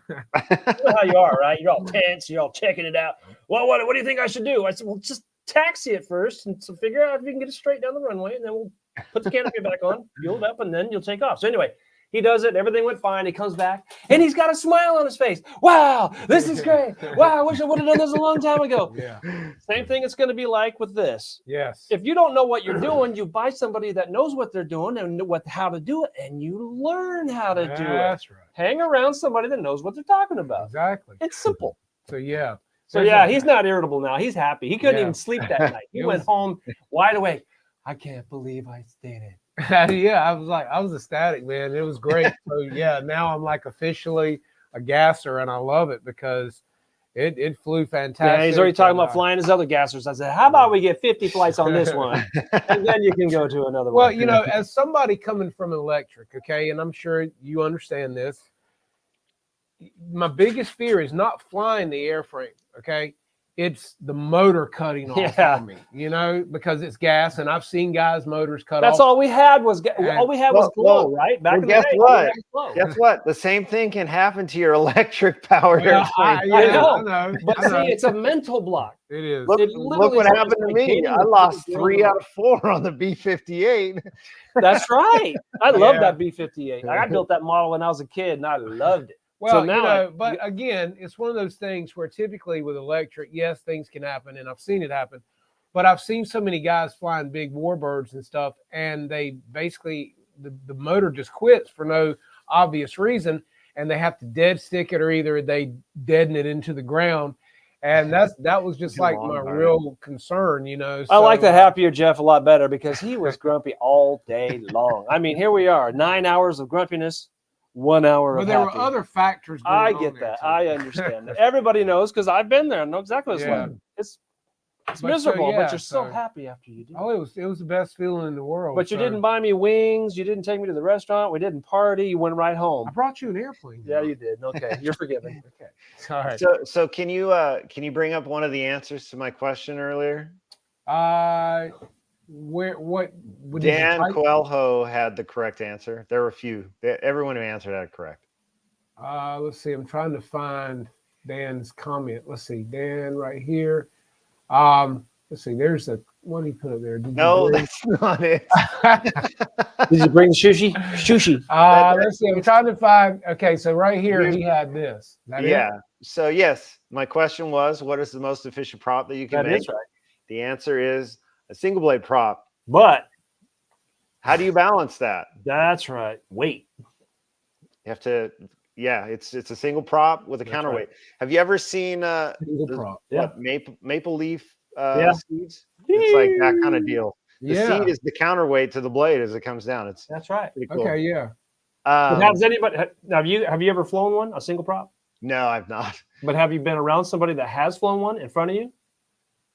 how you are, right? You're all tense. You're all checking it out. Well, what do you think I should do? I said, well, just taxi it first and so figure out if you can get it straight down the runway, and then we'll put the canopy back on, fuel it up, and then you'll take off. So anyway, he does it. Everything went fine. He comes back, and he's got a smile on his face. Wow, this is great. Wow, I wish I would have done this a long time ago. Yeah. Same thing it's going to be like with this. Yes. If you don't know what you're doing, you buy somebody that knows what they're doing and how to do it, and you learn how to do it. That's right. Hang around somebody that knows what they're talking about. Exactly. It's simple. So yeah. So yeah, he's not irritable now. He's happy. He couldn't even sleep that night. He went home wide awake. I can't believe I stayed in. Yeah, I was ecstatic, man. It was great. So yeah, now I'm like officially a gasser, and I love it because it flew fantastic. Yeah, he's already talking about flying his other gassers. I said, how about we get 50 flights on this one, and then you can go to another one. Well, you know, as somebody coming from electric, okay, and I'm sure you understand this, my biggest fear is not flying the airframe, okay? It's the motor cutting off on me, you know, because it's gas, and I've seen guys' motors cut off. That's all we had was glow, right? Back in the day. Guess what? The same thing can happen to your electric powered airplane. I know. But see, it's a mental block. It is. Look what happened to me. I lost 3 out of 4 on the B-58. That's right. I love that B-58. I built that model when I was a kid, and I loved it. Well, so now, you know, but again, it's one of those things where typically with electric, yes, things can happen, and I've seen it happen. But I've seen so many guys flying big warbirds and stuff, and they basically the motor just quits for no obvious reason, and they have to dead stick it, or either they deaden it into the ground. And that was just like my real concern, you know. So, I like the happier Jeff a lot better because he was grumpy all day long. I mean, here we are, 9 hours of grumpiness. 1 hour but of there happy. were other factors going I on get there that. Too. I understand that. Everybody knows because I've been there. I know exactly what it's like. It's miserable, but you're so happy after you do. Oh, it was the best feeling in the world. But you didn't buy me wings. You didn't take me to the restaurant. We didn't party. You went right home. I brought you an airplane. Yeah, you did. Okay, you're forgiven. Okay. All right. So can you bring up one of the answers to my question earlier? What Dan Coelho had the correct answer. There were a few. Everyone who answered had it correct. Let's see. I'm trying to find Dan's comment. Let's see. Dan right here. Let's see. There's what did he put up there? No, that's not it. Did you bring sushi? Sushi. Let's see. I'm trying to find. Okay, so right here he had this. Yeah. So yes, my question was, what is the most efficient prop that you can make? That is right. The answer is a single blade prop. But how do you balance that? That's right. Weight. You have to. Yeah, it's a single prop with a counterweight. Right. Have you ever seen maple leaf seeds? It's like that kind of deal. The seed is the counterweight to the blade as it comes down. That's right. Cool. Okay, yeah. Has anybody have you ever flown one, a single prop? No, I've not. But have you been around somebody that has flown one in front of you?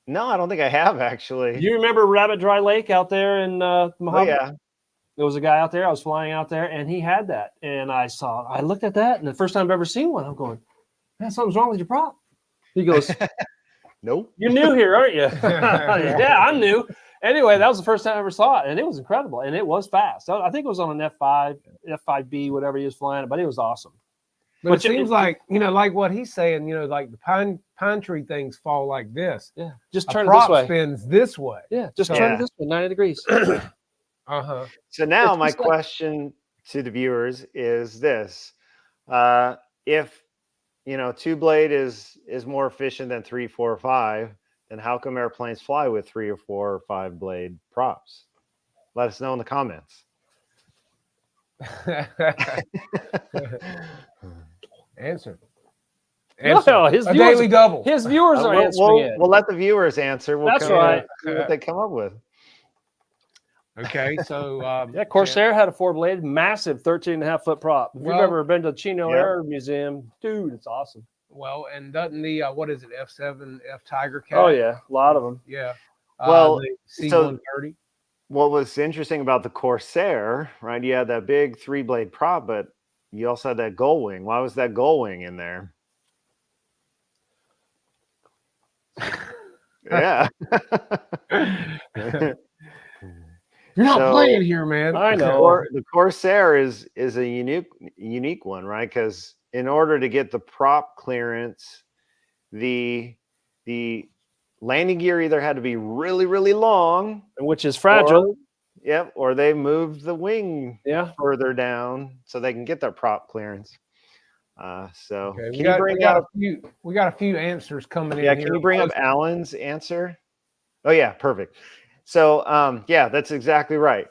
No, I don't think I have actually. Do you remember Rabbit Dry Lake out there in Mojave? Oh, yeah. There was a guy out there. I was flying out there, and he had that. And I looked at that, and the first time I've ever seen one, I'm going, man, something's wrong with your prop. He goes, nope. You're new here, aren't you? Yeah, I'm new. Anyway, that was the first time I ever saw it, and it was incredible, and it was fast. I think it was on an F5, F5B, whatever he was flying, but it was awesome. But it seems like, like what he's saying, like the pine tree things fall like this. Yeah, just turn it this way. Spins this way. Yeah, just turn it this way, 90 degrees. Uh-huh. So now my question to the viewers is this. If, two blade is more efficient than 3, 4, or 5, then how come airplanes fly with 3 or 4 or 5 blade props? Let us know in the comments. Answer. No, his viewers, daily double. His viewers are answering it. We'll let the viewers answer. That's right. See what they come up with. Okay, so Yeah, Corsair had a 4-blade, massive 13.5-foot prop. If Well, you've ever been to the Chino yeah. Air Museum, dude, it's awesome. Well, and doesn't the what is it, F7 F Tiger Cat? Oh yeah, a lot of them. Yeah. Well, the so C-130. what was interesting about the Corsair, right? You had that big 3-blade prop, but you also had that gull wing. Why was that gull wing in there? Yeah. You're not So, playing here, man. I know. the Corsair is a unique one, right? Because in order to get the prop clearance, the landing gear either had to be really, really long, Which is fragile. or they moved the wing Yeah. further down so they can get their prop clearance. So Okay, can you bring up we got a few answers coming in here. can you bring up Alan's answer? Oh yeah, perfect. So yeah, that's exactly right.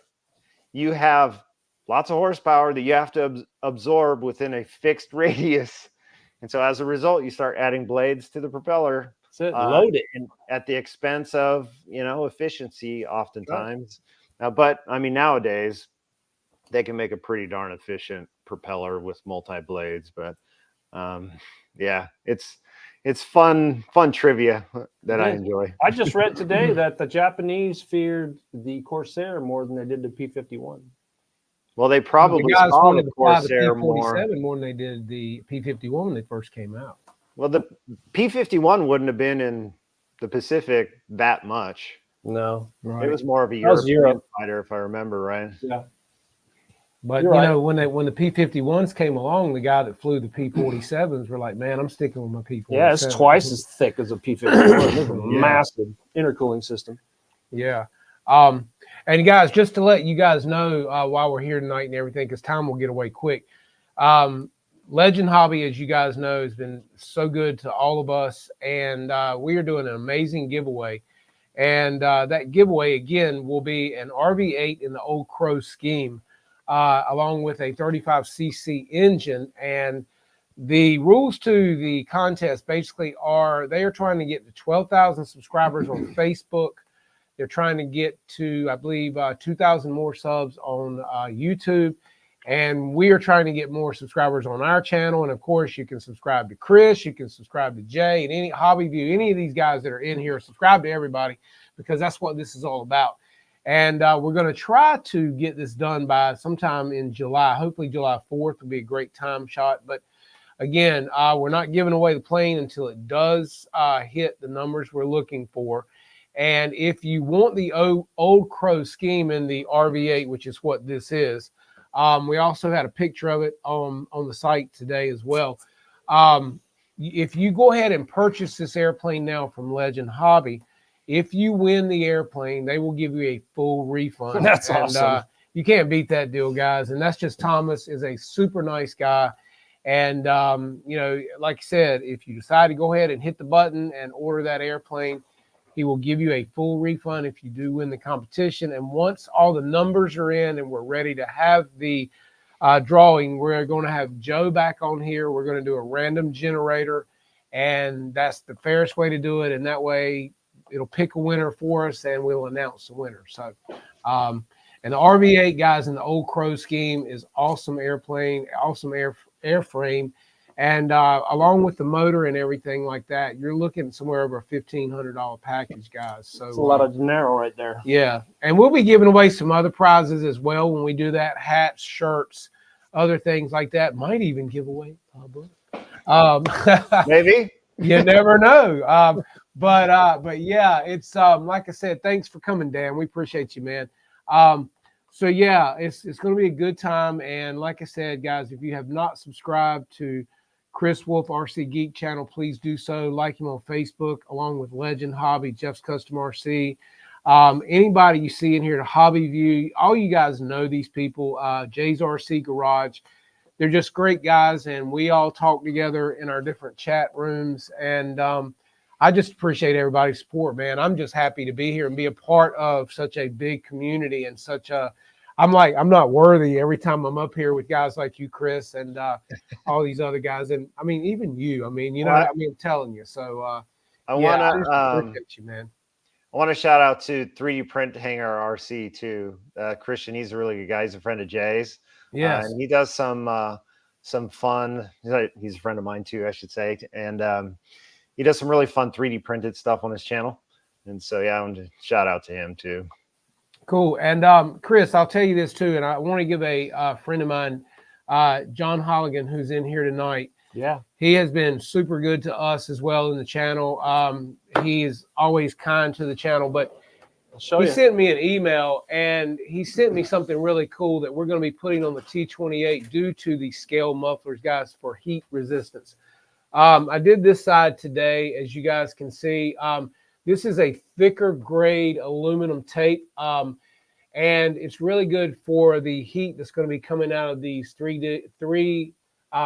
You have lots of horsepower that you have to absorb within a fixed radius. And so as a result, you start adding blades to the propeller. That's it. Load it. And at the expense of, efficiency oftentimes. But I mean, nowadays they can make a pretty darn efficient propeller with multi-blades. But yeah, it's fun trivia that I enjoy. I just read today that the Japanese feared the Corsair more than they did the P-51. Well, they probably the guys saw wanted the to fly the Corsair P-47 more than they did the P-51 when they first came out. Well, the P-51 wouldn't have been in the Pacific that much. No, right. It was more of a European fighter, if I remember right. Yeah. But when the P-51s came along, the guy that flew the P-47s were like, "Man, I'm sticking with my P-47." Yeah, it's twice as thick as a P-51. It's a massive intercooling system. Yeah. And guys, just to let you guys know while we're here tonight and everything, because time will get away quick. Legend Hobby, as you guys know, has been so good to all of us, and we are doing an amazing giveaway. And that giveaway, again, will be an RV8 in the Old Crow scheme, along with a 35cc engine. And the rules to the contest basically are they are trying to get to 12,000 subscribers on Facebook. They're trying to get to, I believe, 2,000 more subs on YouTube. And we are trying to get more subscribers on our channel. And of course, you can subscribe to Chris, you can subscribe to Jay, and any Hobby View, any of these guys that are in here, subscribe to everybody, because that's what this is all about. And we're going to try to get this done by sometime in July. Hopefully July 4th will be a great time shot. But again, we're not giving away the plane until it does hit the numbers we're looking for. And if you want the old Crow scheme in the RV8, which is what this is, we also had a picture of it on the site today as well. If you go ahead and purchase this airplane now from Legend Hobby, if you win the airplane, they will give you a full refund. That's awesome. You can't beat that deal, guys. And that's just Thomas is a super nice guy. And, like I said, if you decide to go ahead and hit the button and order that airplane, he will give you a full refund if you do win the competition. And once all the numbers are in and we're ready to have the drawing, we're going to have Joe back on here. We're going to do a random generator, and that's the fairest way to do it. And that way it'll pick a winner for us and we'll announce the winner. So, and the RV8, guys, in the Old Crow scheme is awesome airplane, awesome airframe. And along with the motor and everything like that, you're looking somewhere over a $1,500 package, guys. So it's a lot of dinero right there. Yeah, and we'll be giving away some other prizes as well when we do that: hats, shirts, other things like that. Might even give away a book. Maybe. You never know. But yeah, it's like I said. Thanks for coming, Dan. We appreciate you, man. So yeah, it's going to be a good time. And like I said, guys, if you have not subscribed to Chris Wolf RCGEEK channel, please do so. Like him on Facebook, along with Legend Hobby, Jeff's Custom RC. Anybody you see in here to Hobby View, all you guys know these people. Jay's RC Garage, they're just great guys, and we all talk together in our different chat rooms. And I just appreciate everybody's support, man. I'm just happy to be here and be a part of such a big community and such a. I'm not worthy every time I'm up here with guys like you, Chris, and all these other guys. And I mean, even you, I'm telling you. So I appreciate you, man. I want to shout out to 3D Print Hanger RC too. Christian, he's a really good guy. He's a friend of Jay's. Yes. And he does some fun. He's a friend of mine too, I should say. And he does some really fun 3D printed stuff on his channel. And so yeah, I want to shout out to him too. Cool. And Chris, I'll tell you this too, and I want to give a friend of mine, John Holligan, who's in here tonight. Yeah. He has been super good to us as well in the channel. He is always kind to the channel, but he sent me an email and he sent me something really cool that we're going to be putting on the T28 due to the scale mufflers, guys, for heat resistance. I did this side today, as you guys can see. This is a thicker grade aluminum tape, and it's really good for the heat that's going to be coming out of these three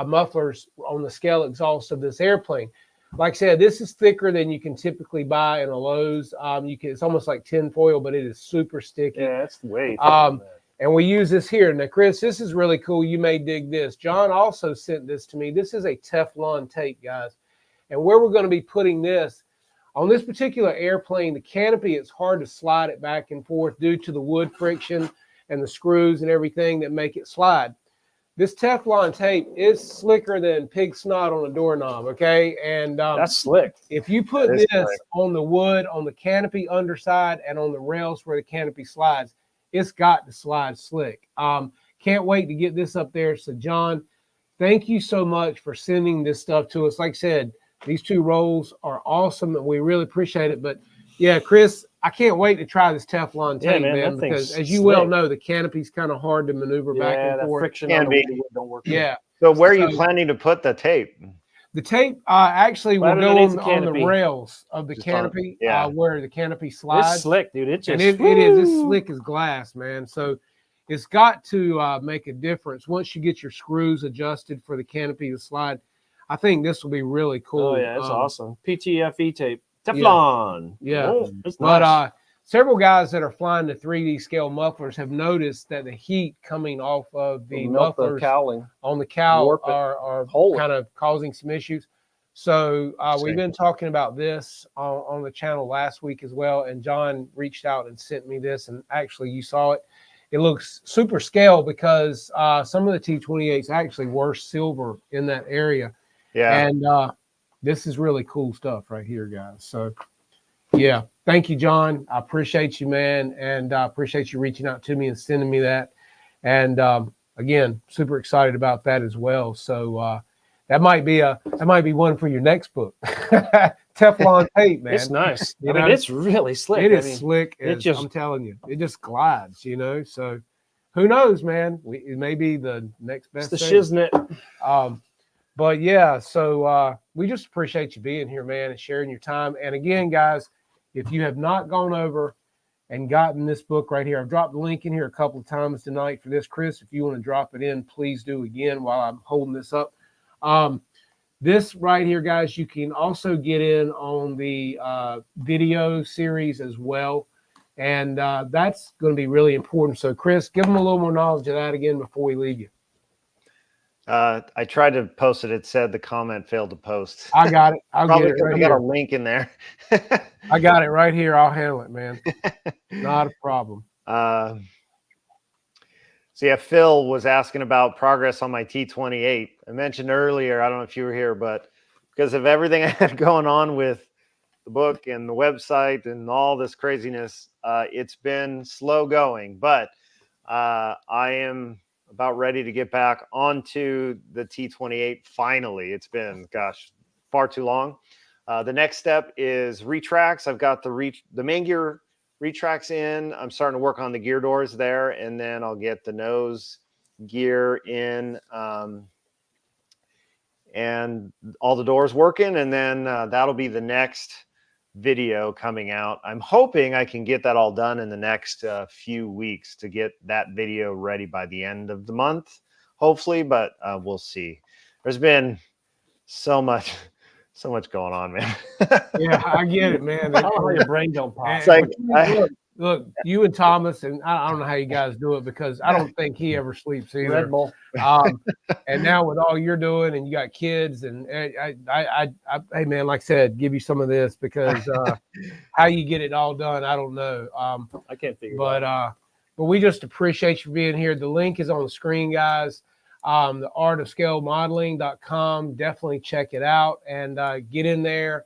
mufflers on the scale exhaust of this airplane. Like I said, this is thicker than you can typically buy in a Lowe's. It's almost like tin foil, but it is super sticky. Yeah, it's way thicker. And we use this here. Now, Chris, this is really cool. You may dig this. John also sent this to me. This is a Teflon tape, guys. And where we're going to be putting this, on this particular airplane, the canopy, it's hard to slide it back and forth due to the wood friction and the screws and everything that make it slide. This Teflon tape is slicker than pig snot on a doorknob, okay? And that's slick. If you put this on the wood, on the canopy underside, and on the rails where the canopy slides, it's got to slide slick. Can't wait to get this up there. So, John, thank you so much for sending this stuff to us. Like I said, these two rolls are awesome, and we really appreciate it. But, yeah, Chris, I can't wait to try this Teflon tape, man, because as you well know, the canopy's kind of hard to maneuver back and forth. Friction on the wood don't work. Yeah. So where are you planning to put the tape? The tape actually will go on the rails of the canopy, where the canopy slides. It's slick, dude. It's slick as glass, man. So it's got to make a difference once you get your screws adjusted for the canopy to slide. I think this will be really cool. Oh yeah, it's awesome. PTFE tape. Teflon. Yeah. Oh, but nice. Several guys that are flying the 3D scale mufflers have noticed that the heat coming off of the mufflers on the cowl are kind of causing some issues. So we've been talking about this on the channel last week as well. And John reached out and sent me this. And actually, you saw it. It looks super scale because some of the T28s actually were silver in that area. Yeah. And this is really cool stuff right here, guys. So, yeah, thank you, John. I appreciate you, man, and I appreciate you reaching out to me and sending me that. And again, super excited about that as well. So that might be one for your next book. Teflon tape, man. It's nice. I mean, it's really slick. It is slick. I'm telling you, it just glides. So who knows, man? It may be the next best. It's the shiznit. But yeah, so we just appreciate you being here, man, and sharing your time. And again, guys, if you have not gone over and gotten this book right here, I've dropped the link in here a couple of times tonight for this. Chris, if you want to drop it in, please do again while I'm holding this up. This right here, guys, you can also get in on the video series as well. And that's going to be really important. So, Chris, give them a little more knowledge of that again before we leave you. I tried to post it. It said the comment failed to post. I got it. I'll Probably get it right got here. a link in there. I got it right here. I'll handle it, man. Not a problem. So yeah, Phil was asking about progress on my T28. I mentioned earlier, I don't know if you were here, but because of everything I had going on with the book and the website and all this craziness, it's been slow going, but I am about ready to get back onto the T28 finally. It's been, gosh, far too long. The next step is retracts. I've got the main gear retracts in. I'm starting to work on the gear doors there, and then I'll get the nose gear in and all the doors working, and then that'll be the next video coming out. I'm hoping I can get that all done in the next few weeks to get that video ready by the end of the month, hopefully, but we'll see. There's been so much going on, man. Yeah, I get it, man. I don't know how your brain don't pop. It's like look, you and Thomas, and I don't know how you guys do it because I don't think he ever sleeps either. Red Bull. And now with all you're doing, and you got kids, and hey man, like I said, give you some of this because how you get it all done, I don't know. I can't figure it out. But we just appreciate you being here. The link is on the screen, guys. The artofscalemodeling.com. Definitely check it out and get in there.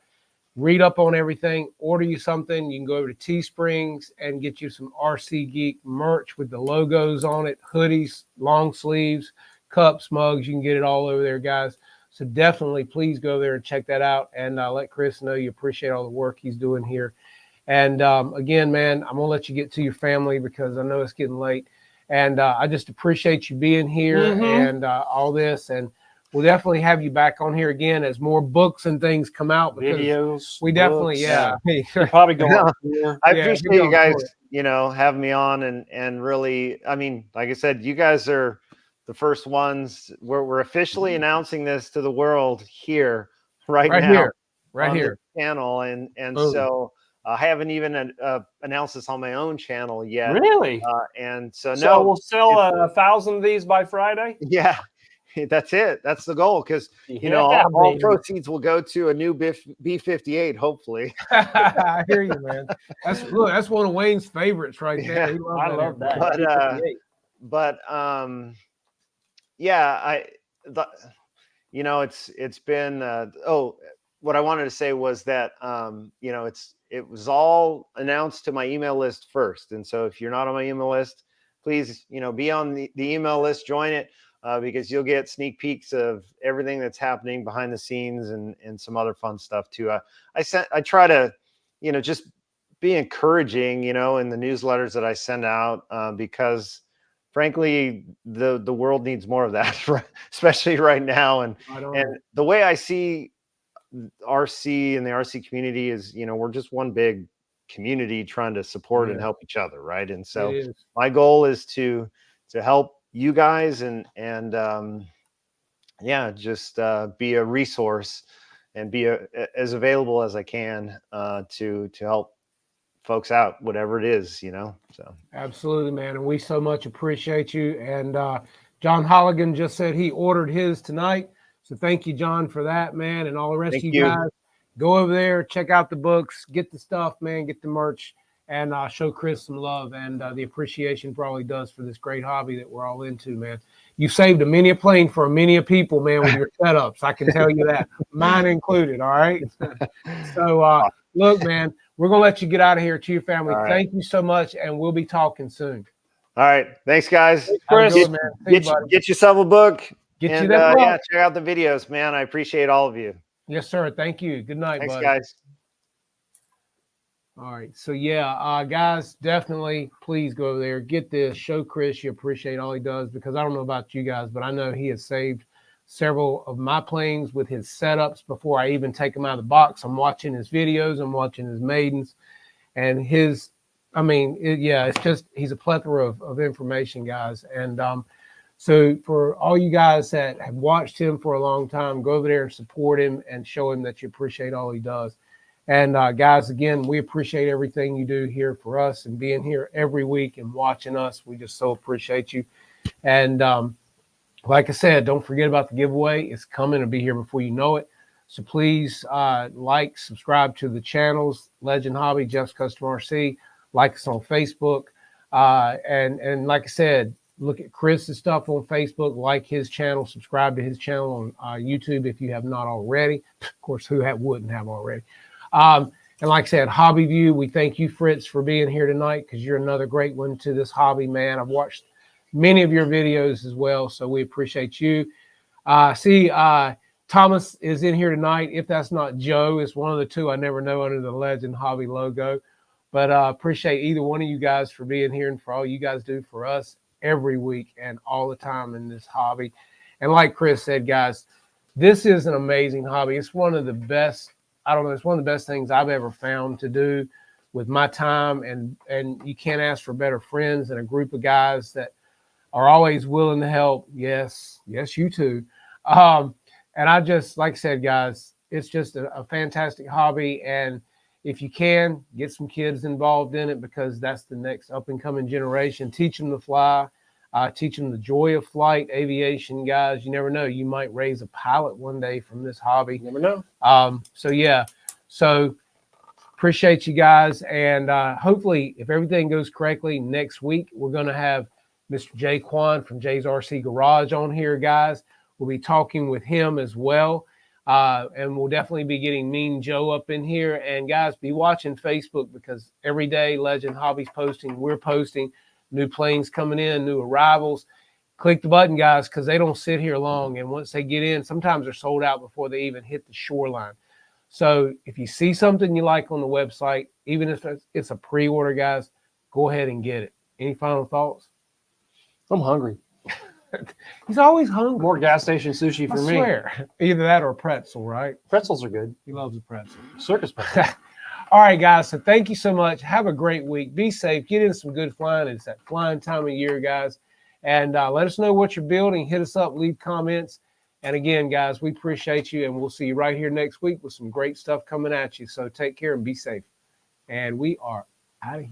Read up on everything, order you something. You can go over to Teesprings and get you some RCGEEK merch with the logos on it, hoodies, long sleeves, cups, mugs. You can get it all over there, guys. So definitely please go there and check that out and let Chris know you appreciate all the work he's doing here. And again, man, I'm going to let you get to your family because I know it's getting late. And I just appreciate you being here and all this. And we'll definitely have you back on here again as more books and things come out. Videos. We definitely, books. You're probably going. I appreciate you guys, having me on and really, I mean, like I said, you guys are the first ones. We're officially announcing this to the world here right now, right here, the channel, and so I haven't even announced this on my own channel yet. Really? And so we'll sell 1,000 of these by Friday. Yeah. That's it. That's the goal, because all proceeds will go to a new B58, hopefully. I hear you, man. That's one of Wayne's favorites right there. I love that. It's been. What I wanted to say was that it was all announced to my email list first, and so if you're not on my email list, please be on the email list, join it. Because you'll get sneak peeks of everything that's happening behind the scenes and some other fun stuff too. I try to, just be encouraging, in the newsletters that I send out, because frankly, the world needs more of that, especially right now. And the way I see RC and the RC community is, we're just one big community trying to support and help each other. Right. And so my goal is to help you guys and just be a resource and be as available as I can to help folks out, whatever it is, so. Absolutely, man. And we so much appreciate you. And John Holligan just said he ordered his tonight. So thank you, John, for that, man. And all the rest of you guys, go over there, check out the books, get the stuff, man, get the merch. And show Chris some love and the appreciation for all he does for this great hobby that we're all into, man. You saved many a plane for many a people, man, with your setups. I can tell you that, mine included. All right. So look, man, we're gonna let you get out of here to your family. Right. Thank you so much, and we'll be talking soon. All right, thanks, guys. Chris, get yourself a book. Get you that book. Yeah, check out the videos, man. I appreciate all of you. Yes, sir. Thank you. Good night, thanks, buddy. Guys. All right. So, guys, definitely please go over there. Get this. Show Chris you appreciate all he does, because I don't know about you guys, but I know he has saved several of my planes with his setups before I even take them out of the box. I'm watching his videos. I'm watching his maidens. And it's just he's a plethora of information, guys. And so for all you guys that have watched him for a long time, go over there and support him and show him that you appreciate all he does. And guys, again, we appreciate everything you do here for us and being here every week and watching us. We just so appreciate you. And like I said, don't forget about the giveaway. It's coming to be here before you know it. So please subscribe to the channels, Legend Hobby, Jeff's Custom RC. Like us on Facebook. And like I said, look at Chris's stuff on Facebook, like his channel, subscribe to his channel on YouTube if you have not already. Of course, who wouldn't have already? And like I said, Hobby View, we thank you, Fritz, for being here tonight, because you're another great one to this hobby, man. I've watched many of your videos as well, so we appreciate you. Thomas is in here tonight. If that's not Joe, it's one of the two. I never know under the Legend Hobby logo. But appreciate either one of you guys for being here and for all you guys do for us every week and all the time in this hobby. And like Chris said, guys, this is an amazing hobby. It's one of the best. It's one of the best things I've ever found to do with my time. And you can't ask for better friends and a group of guys that are always willing to help. Yes, you too. And I just, like I said, guys, it's just a fantastic hobby. And if you can, get some kids involved in it, because that's the next up and coming generation. Teach them to fly, teach them the joy of flight, aviation, guys. You never know. You might raise a pilot one day from this hobby. You never know. So appreciate you guys. And hopefully, if everything goes correctly, next week, we're going to have Mr. Jay Quan from Jay's RC Garage on here, guys. We'll be talking with him as well. And we'll definitely be getting Mean Joe up in here. And guys, be watching Facebook, because every day Legend Hobbies posting, we're posting new planes coming in, new arrivals. Click the button, guys, because they don't sit here long. And once they get in, sometimes they're sold out before they even hit the shoreline. So if you see something you like on the website, even if it's a pre-order, guys, go ahead and get it. Any final thoughts? I'm hungry. He's always hungry. More gas station sushi for I me. swear. Either that or pretzel, right? Pretzels are good. He loves a pretzel. Circus pretzel. All right, guys. So thank you so much. Have a great week. Be safe. Get in some good flying. It's that flying time of year, guys. And let us know what you're building. Hit us up. Leave comments. And again, guys, we appreciate you. And we'll see you right here next week with some great stuff coming at you. So take care and be safe. And we are out of here.